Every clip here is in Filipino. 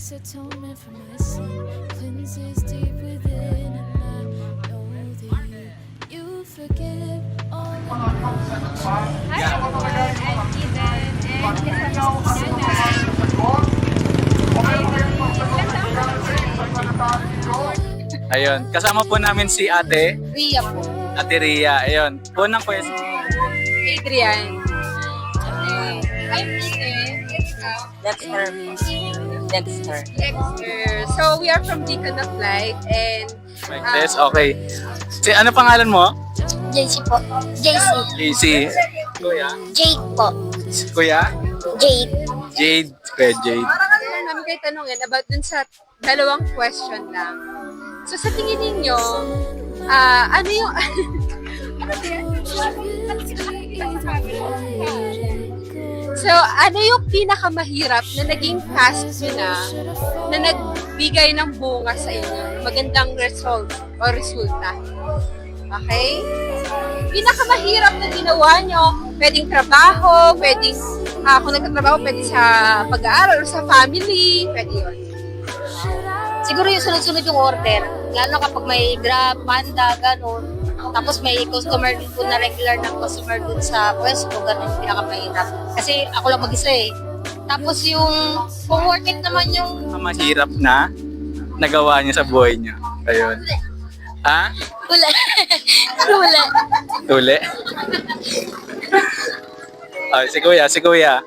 makes atonement for my sin, cleanses deep within, and I know that you forgive all of my Hi everyone, I'm Eden and kasama ko si Nana. Ayun, kasama po namin si Ate, Ria po. Ate Ria. Ayun, unang question. Adrian. I'm Eden. Dexter. Dexter. Dexter. So we are from Deacon of Light and Like this, okay. Si ano pangalan mo? JC po. JC. JC. Kuya? Jade po. Kuya? Jade. Jade. Kuya Jade. parang namin kayo tanongin about dun sa dalawang question lang. So sa tingin ninyo, ano yung... ano ba yan? So, ano yung pinakamahirap na naging task nyo na nagbigay ng bunga sa inyo? Magandang result o resulta. Okay? Pinakamahirap na ginawa nyo, pwedeng trabaho, pwedeng, kung nagtatrabaho, pwede sa pag-aaral o sa family, pwede yun. Siguro yung sunod-sunod yung order. Lalo kapag may Grab, Panda, gano'n. Tapos may customer din po na regular na customer dun sa pwesto, gano'n yung pinakamahirap. Kasi ako lang mag-isa eh. Tapos yung, kung worth it naman yung... Ang mahirap na nagawa niya sa buhay niya. Ayun. Ha? Wala. Wala. Tuli? Ay, si Kuya, si Kuya.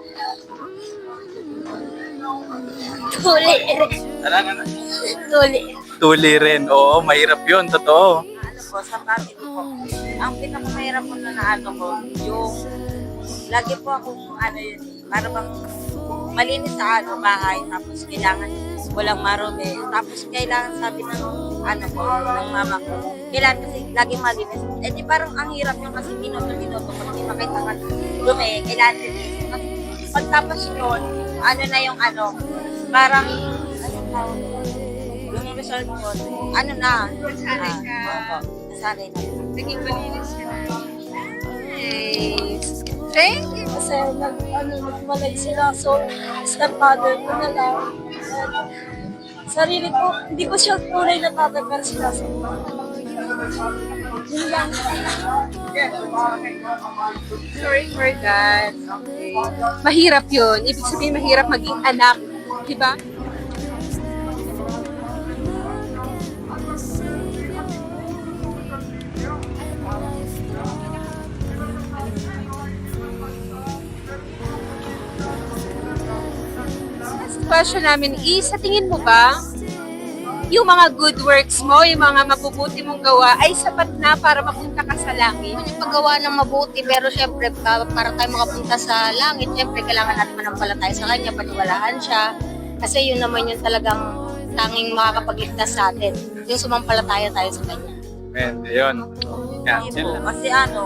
Tuli. Ano? Tuli. Tuli rin. Oo, mahirap yun. Totoo. Ano po, sa pati po. Ang pinakamahirap po na ano ko, yung lagi po akong ano yun, para bang malinis sa ano, bahay, tapos kailangan walang marumi. Tapos kailangan sabi ng ano po, ng mama ko, kailangan kasi lagi malinis. Eh di parang ang hirap yung kasi minuto-minuto, pag di makita ka dumi, kailangan linisin. Tapos pagtapos yun, ano na yung ano, parang, anong tawag yun? Yung result ko, ano na, Nasanay ka. opo, nasanay na. Naging malinis ka na. Nice. Thank you. Kasi nagmalay sila. So, stepfather ko na lang. Sarili ko, hindi ko siya tunay na tatay, pero sila sa yun lang. Sorry for that. Okay. Mahirap yun. Ibig sabihin, mahirap maging anak. Diba? Next question namin is, sa tingin mo ba, yung mga good works mo, yung mga mabubuti mong gawa, ay sapat na para mapunta ka sa langit? Yung paggawa ng mabuti, pero syempre, para tayo makapunta sa langit, syempre, kailangan natin manampalataya sa Kanya, paniwalaan siya. Kasi yun naman yung talagang tanging makakapagligtas sa atin. Yung sumampalataya tayo sa Kanya. Ayan, ayun. Yan, Hindi yun po. lang. Kasi ano,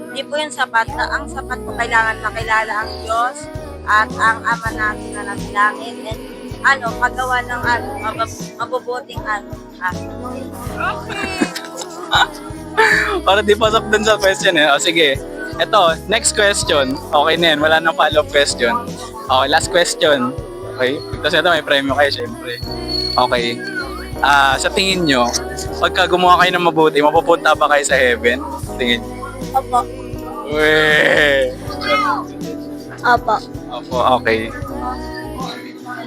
hindi po yung sapat. Ang sapat po kailangan makilala ang Diyos at ang Ama natin na nasa langit. And ano, paggawa ng ano, mabubuting ano. Para di pasok dun sa question eh. O sige. Ito, next question. Okay na yan. Wala nang follow-up question. Okay, last question. Okay? Tapos ito may premyo kayo, syempre. Okay. Sa tingin nyo, pagka gumawa kayo ng mabuti, mapupunta ba kayo sa heaven? Tingin nyo. Opo. Weh! Opo. Opo, okay.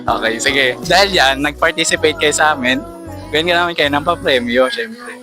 Okay, sige. Dahil yan, nag-participate kayo sa amin, bigyan ka namin kayo ng pa-premyo, syempre.